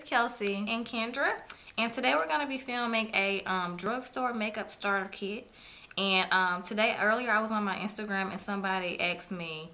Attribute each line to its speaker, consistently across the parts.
Speaker 1: Kelsey and Kendra, and today we're going to be filming a drugstore makeup starter kit. And earlier I was on my Instagram and somebody asked me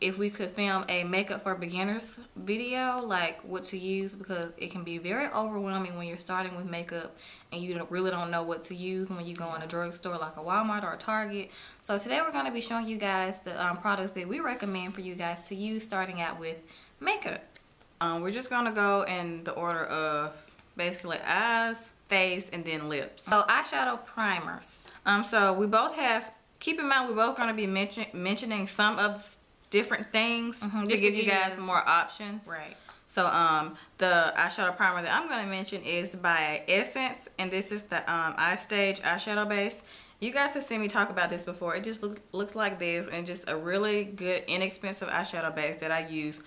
Speaker 1: if we could film a makeup for beginners video, like what to use, because it can be very overwhelming when you're starting with makeup and you really don't know what to use when you go in a drugstore like a Walmart or a Target. So today we're going to be showing you guys the products that we recommend for you guys to use starting out with makeup. We're just going to go in the order of basically eyes, face, and then lips. So eyeshadow primers. So we both have, keep in mind we're both going to be mentioning some of different things to give you guys more options. Right. So the eyeshadow primer that I'm going to mention is by Essence, and this is the Eye Stage eyeshadow base. You guys have seen me talk about this before. It just looks like this, and just a really good inexpensive eyeshadow base that I use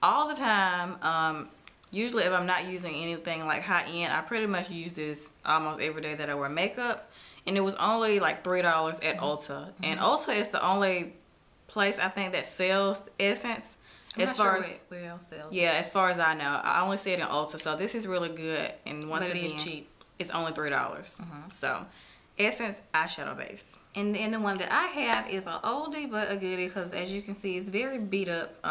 Speaker 1: all the time. Usually if I'm not using anything like high-end, I pretty much use this almost every day that I wear makeup. And it was only like $3 at Ulta. And Ulta is the only place I think that sells Essence. As far as where else sells. Yeah, as far as I know. I only see it in Ulta. So this is really good. And once again, it's cheap. It's only $3. So Essence eyeshadow base. And the one that I have is an oldie but a goodie, because as you can see, it's very beat up.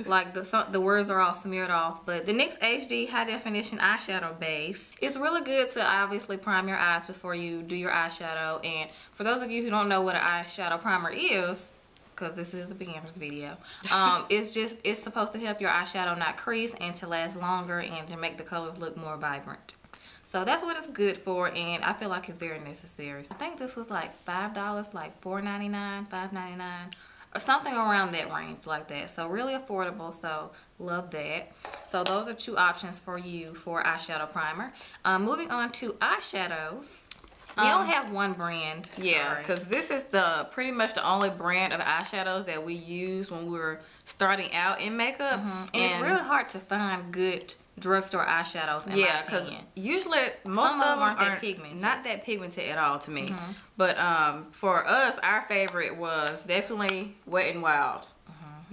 Speaker 1: Like the words are all smeared off. But the NYX HD high definition eyeshadow base, it's really good to obviously prime your eyes before you do your eyeshadow. And for those of you who don't know what an eyeshadow primer is, because this is the beginner's video, it's supposed to help your eyeshadow not crease and to last longer and to make the colors look more vibrant. So that's what it's good for, and I feel like it's very necessary. I think this was like $5, like $4.99, $5.99. or something around that range like that. So really affordable, so love that. So those are two options for you for eyeshadow primer. Moving on to eyeshadows. We only have one brand. Yeah, because this is pretty much the only brand of eyeshadows that we use when we're starting out in makeup. And it's really hard to find good drugstore eyeshadows in my opinion. Usually most of them aren't that pigmented. Not that pigmented at all to me. But for us, our favorite was definitely Wet n Wild.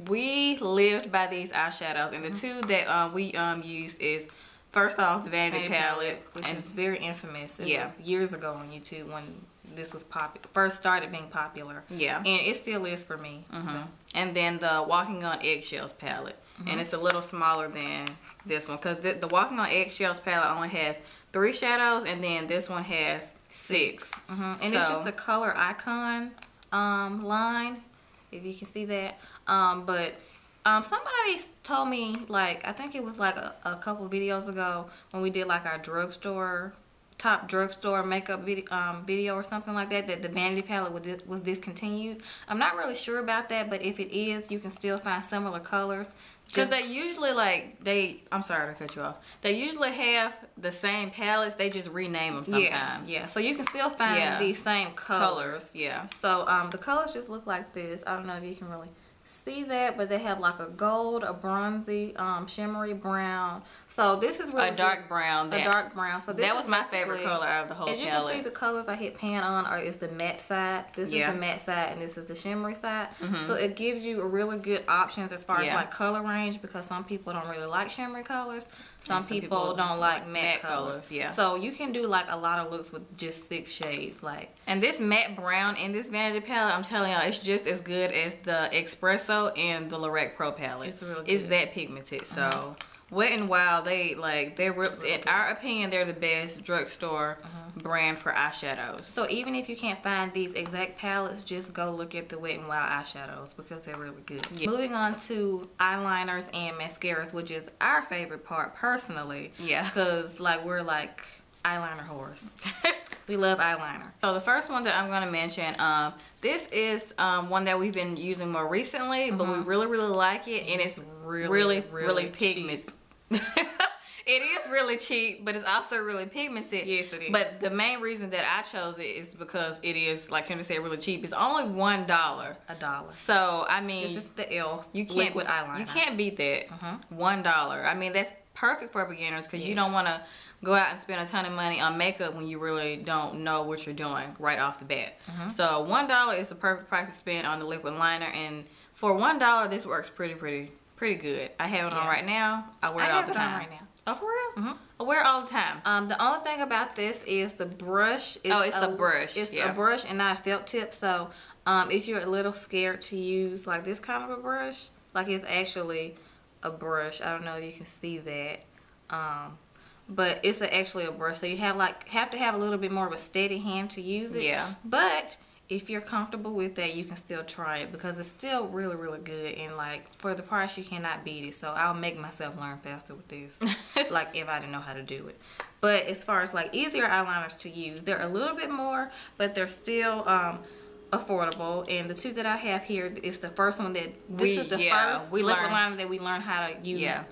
Speaker 1: We lived by these eyeshadows, and the two that we used is, first off, the Vanity Palette, which is very infamous. It was years ago on YouTube when this was first started being popular. Yeah. And it still is for me. So. And then the Walking on Eggshells palette. And it's a little smaller than this one, because the Walking on Eggshells palette only has 3 shadows, and then this one has 6. And so, it's just the color icon line, if you can see that. But somebody told me, like, I think it was like a couple videos ago when we did like our top drugstore makeup video or something like that, that the Vanity palette was discontinued. I'm not really sure about that, but if it is, you can still find similar colors. Because they usually I'm sorry to cut you off. They usually have the same palettes. They just rename them sometimes. Yeah. So you can still find these same colors. Yeah. So the colors just look like this. I don't know if you can really see that, but they have like a gold, a bronzy, shimmery brown. So this is really a dark brown. A dark brown. So that was my favorite color out of the whole palette. As you can see, the colors I hit pan on is the matte side. This is the matte side, and this is the shimmery side. So it gives you a really good options as far as like color range, because some people don't really like shimmery colors. Some people don't like matte colors. So you can do like a lot of looks with just 6 shades. And this matte brown in this Vanity palette, I'm telling y'all, it's just as good as the Espresso and the Lorac Pro palette. It's really good. It's that pigmented. So Wet n Wild, they're in our opinion, they're the best drugstore brand for eyeshadows. So even if you can't find these exact palettes, just go look at the Wet n Wild eyeshadows, because they're really good. Moving on to eyeliners and mascaras, which is our favorite part personally. Because we're like eyeliner whores. We love eyeliner. So the first one that I'm going to mention, this is one that we've been using more recently, but we really like it, and it's really pigmented. It is really cheap, but it's also really pigmented. Yes, it is. But the main reason that I chose it is because it is, like Kendra said, really cheap. It's only $1. $1. So I mean, this is the e.l.f. liquid eyeliner. You can't beat that. $1. I mean, that's perfect for beginners, because you don't want to go out and spend a ton of money on makeup when you really don't know what you're doing right off the bat. So $1 is the perfect price to spend on the liquid liner, and for $1 this works pretty
Speaker 2: pretty good. I have it on right now. I wear it all the time.
Speaker 1: I have it on right now.
Speaker 2: Oh, for real? I wear it all the time.
Speaker 1: The only thing about this is the brush.
Speaker 2: It's a brush.
Speaker 1: It's a brush and not a felt tip. So if you're a little scared to use like this kind of a brush, like it's actually a brush. I don't know if you can see that. But it's actually a brush. So you have to have a little bit more of a steady hand to use it.
Speaker 2: Yeah.
Speaker 1: But if you're comfortable with that, you can still try it because it's still really, really good. And like for the price, you cannot beat it. So I'll make myself learn faster with this. Like if I didn't know how to do it. But as far as like easier eyeliners to use, they're a little bit more, but they're still affordable. And the two that I have here is the first one that this is the first liquid liner that we learned how to use. Yeah.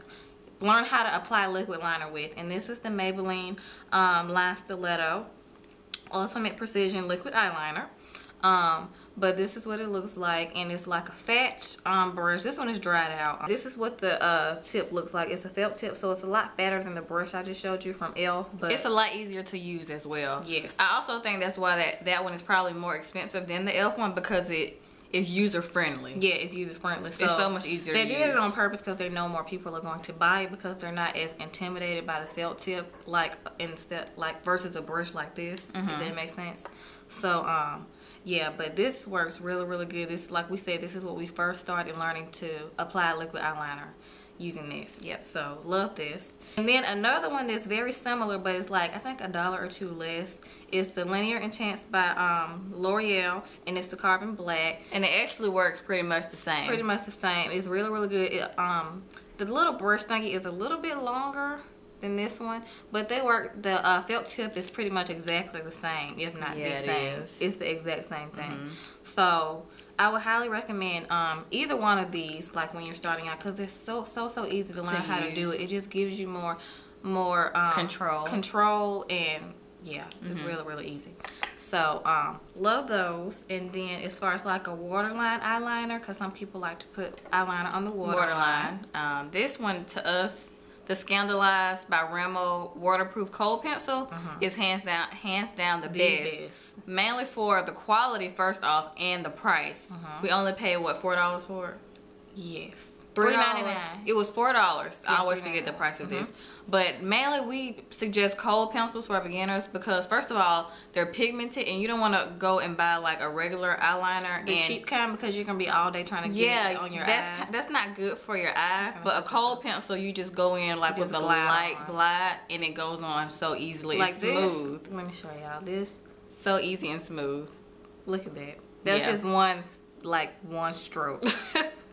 Speaker 1: Learn how to apply liquid liner with. And this is the Maybelline Line Stiletto Ultimate Precision Liquid Eyeliner. But this is what it looks like, and it's like a fat brush. This one is dried out. This is what the tip looks like. It's a felt tip, so it's a lot fatter than the brush I just showed you from e.l.f. But
Speaker 2: it's a lot easier to use as well.
Speaker 1: Yes.
Speaker 2: I also think that's why that one is probably more expensive than the e.l.f. one, because it is user friendly.
Speaker 1: Yeah, it's user friendly. So
Speaker 2: it's so much easier to use.
Speaker 1: They did it on purpose because they know more people are going to buy it because they're not as intimidated by the felt tip versus a brush like this. If that makes sense. So yeah, but this works really, really good. This, like we said, this is what we first started learning to apply liquid eyeliner using this. Yep, so love this. And then another one that's very similar, but it's like I think $1 or $2 less, is the Linear Intense by L'Oreal, and it's the Carbon Black.
Speaker 2: And it actually works pretty much the same.
Speaker 1: Pretty much the same. It's really, really good. The little brush thingy is a little bit longer than this one, but they work. The felt tip is pretty much exactly the same, if not the same. It's the exact same thing. So I would highly recommend either one of these, like when you're starting out, because they're so easy to learn how to do it. It just gives you more control, and yeah, it's really, really easy. So love those. And then as far as like a waterline eyeliner, because some people like to put eyeliner on the waterline.
Speaker 2: This one to us, the Scandalized by Remo waterproof kohl pencil is hands down the best. Mainly for the quality first off and the price. We only paid what, $4 for it?
Speaker 1: Yes.
Speaker 2: $3.99. It was $4. I always forget the price of this. But mainly we suggest kohl pencils for beginners because first of all, they're pigmented and you don't want to go and buy like a regular eyeliner.
Speaker 1: The cheap kind, because you're going to be all day trying to get it on your eye.
Speaker 2: That's not good for your eye. But a kohl pencil, you just go in like with a light glide and it goes on so easily.
Speaker 1: Like
Speaker 2: it's smooth.
Speaker 1: Let me show y'all this.
Speaker 2: So easy and smooth.
Speaker 1: Look at that. That's just one stroke.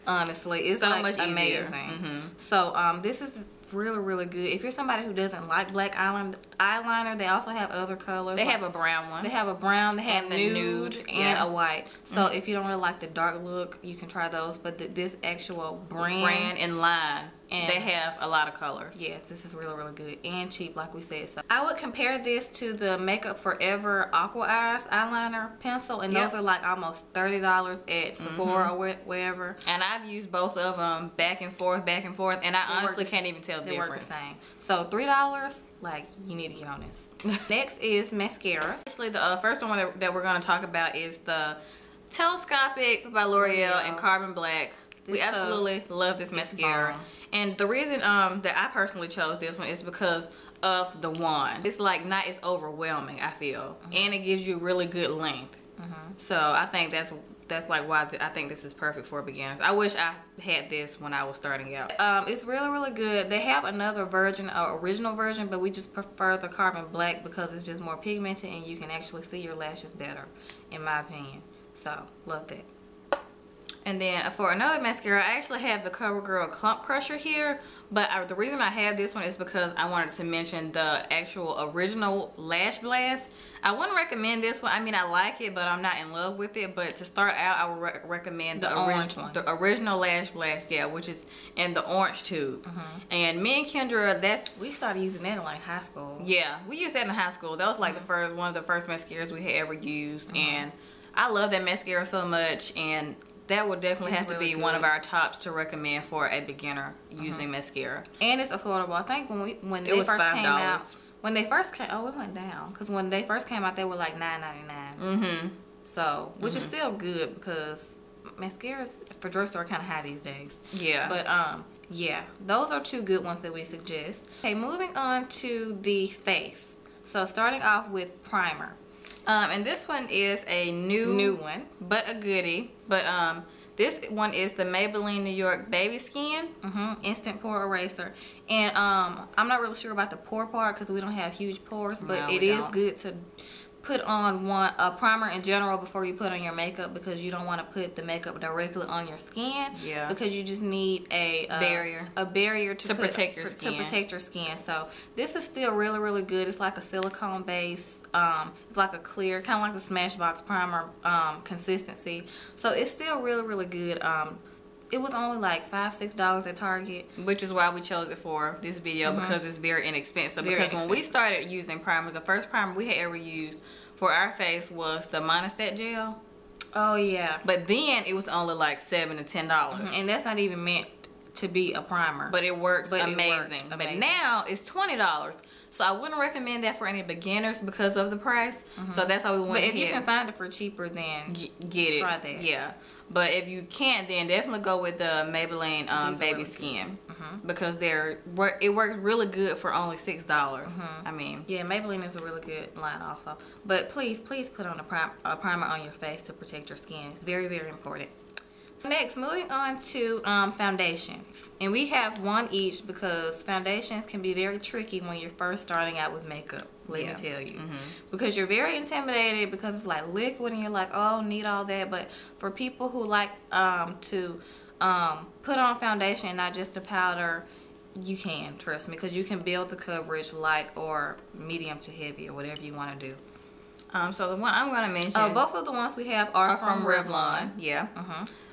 Speaker 1: Honestly, it's so much amazing. So this is really, really good. If you're somebody who doesn't like black eyeliner, they also have other colors.
Speaker 2: They have a brown one.
Speaker 1: They have a brown. They have nude and a white. So if you don't really like the dark look, you can try those. But this actual brand
Speaker 2: and line, and they have a lot of colors. Yes,
Speaker 1: this is really, really good and cheap, like we said. So I would compare this to the Makeup Forever Aqua Eyes eyeliner pencil, and those are like almost $30 at Sephora or wherever. And
Speaker 2: I've used both of them back and forth, and I honestly can't even tell the difference.
Speaker 1: They work the same. So $3, like, you need to get on this. Next is mascara. Actually, the first one that we're going to talk about is the Telescopic by L'Oreal and Carbon Black. We absolutely love this mascara.
Speaker 2: And the reason that I personally chose this one is because of the wand. It's like not as overwhelming, I feel. And it gives you really good length. So I think that's like why I think this is perfect for beginners. I wish I had this when I was starting out. It's really, really good. They have another version, original version, but we just prefer the Carbon Black because it's just more pigmented and you can actually see your lashes better, in my opinion. So, love that. And then for another mascara, I actually have the CoverGirl Clump Crusher here, but the reason I have this one is because I wanted to mention the actual original Lash Blast. I wouldn't recommend this one. I mean, I like it, but I'm not in love with it. But to start out, I would recommend the original Lash Blast, which is in the orange tube. And me and Kendra, we started using that in like high school. Yeah, we used that in high school. That was like one of the first mascaras we had ever used, and I love that mascara so much. And that would definitely have to be one of our tops to recommend for a beginner using mascara. And it's affordable. I think when they first came out, it went down because when they first came out, they were like $9.99. So, which is still good because mascaras for drugstore are kind of high these days. Yeah. But
Speaker 1: Yeah, those are two good ones that we suggest. Okay, moving on to the face. So starting off with primer.
Speaker 2: And this one is a new
Speaker 1: one,
Speaker 2: but a goodie. But this one is the Maybelline New York Baby Skin.
Speaker 1: Instant pore eraser. And I'm not really sure about the pore part because we don't have huge pores, but
Speaker 2: No,
Speaker 1: it
Speaker 2: we
Speaker 1: is
Speaker 2: don't.
Speaker 1: good to put on a primer in general before you put on your makeup, because you don't want to put the makeup directly on your skin.
Speaker 2: Yeah.
Speaker 1: Because you just need a barrier to
Speaker 2: protect your skin.
Speaker 1: To protect your skin. So this is still really, really good. It's like a silicone base. It's like a clear, kind of like the Smashbox primer consistency. So it's still really, really good. It was only like $5-6 at Target,
Speaker 2: which is why we chose it for this video, because it's very inexpensive. When we started using primers, the first primer we had ever used for our face was the Monistat gel.
Speaker 1: Oh yeah.
Speaker 2: But then it was only like $7 to $10.
Speaker 1: And that's not even meant to be a primer.
Speaker 2: But it works amazing. But now it's $20. So I wouldn't recommend that for any beginners because of the price. So that's how we went ahead.
Speaker 1: But if you can find it for cheaper, then
Speaker 2: get it.
Speaker 1: Try that.
Speaker 2: Yeah. But if you can't, then definitely go with the Maybelline Baby Skin. Because it works really good for only $6. I mean,
Speaker 1: yeah, Maybelline is a really good line also. But please put on a primer on your face to protect your skin. It's very, very important. So next, moving on to foundations. And we have one each because foundations can be very tricky when you're first starting out with makeup, let me tell you. Because you're very intimidated because it's like liquid and you're like, oh, need all that. But for people who like to put on foundation and not just a powder, you can, trust me, because you can build the coverage light or medium to heavy or whatever you want to do.
Speaker 2: So the one I'm going to mention...
Speaker 1: both of the ones we have are from Revlon.
Speaker 2: Yeah.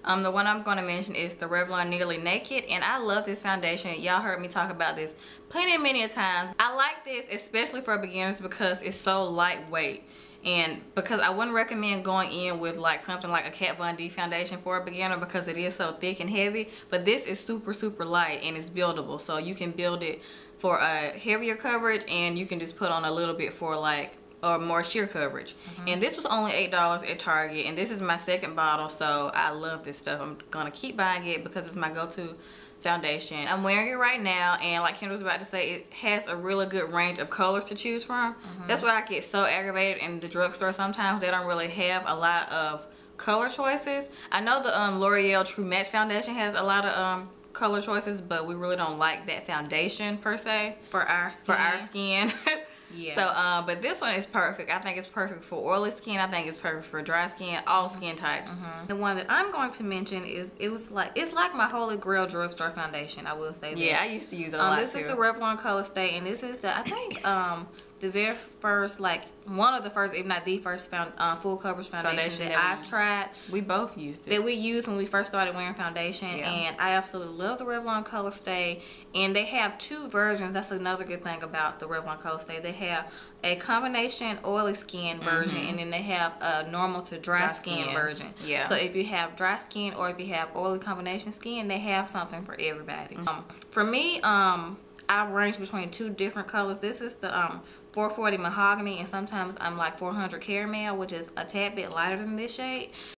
Speaker 2: The one I'm going to mention is the Revlon Nearly Naked. And I love this foundation. Y'all heard me talk about this many a times. I like this especially for beginners because it's so lightweight. And because I wouldn't recommend going in with like something like a Kat Von D foundation for a beginner because it is so thick and heavy. But this is super, super light and it's buildable. So you can build it for a heavier coverage and you can just put on a little bit for like or more sheer coverage. And this was only $8 at Target, and this is my second bottle, so I love this stuff. I'm gonna keep buying it because it's my go-to foundation. I'm wearing it right now, and like Kendra was about to say, it has a really good range of colors to choose from. That's why I get so aggravated in the drugstore sometimes. They don't really have a lot of color choices. I know the L'Oreal True Match foundation has a lot of color choices, but we really don't like that foundation per se
Speaker 1: For our skin.
Speaker 2: Yeah. So, but this one is perfect. I think it's perfect for oily skin. I think it's perfect for dry skin, all skin types.
Speaker 1: The one that I'm going to mention is it's like my holy grail drugstore foundation. I will say that.
Speaker 2: Yeah, I used to use it a lot
Speaker 1: This
Speaker 2: too.
Speaker 1: is the Revlon Color Stay, and this is the I think the very first, like one of the first, if not the first full coverage foundation that I've tried.
Speaker 2: We both used it.
Speaker 1: That we used when we first started wearing foundation, and I absolutely love the Revlon Color Stay. And they have two versions. That's another good thing about the Revlon Color Stay. They have a combination oily skin version, and then they have a normal to dry skin version.
Speaker 2: Yeah.
Speaker 1: So if you have dry skin or if you have oily combination skin, they have something for everybody. For me, I range between two different colors. This is the 440 mahogany, and sometimes I'm like 400 caramel, which is a tad bit lighter than this shade.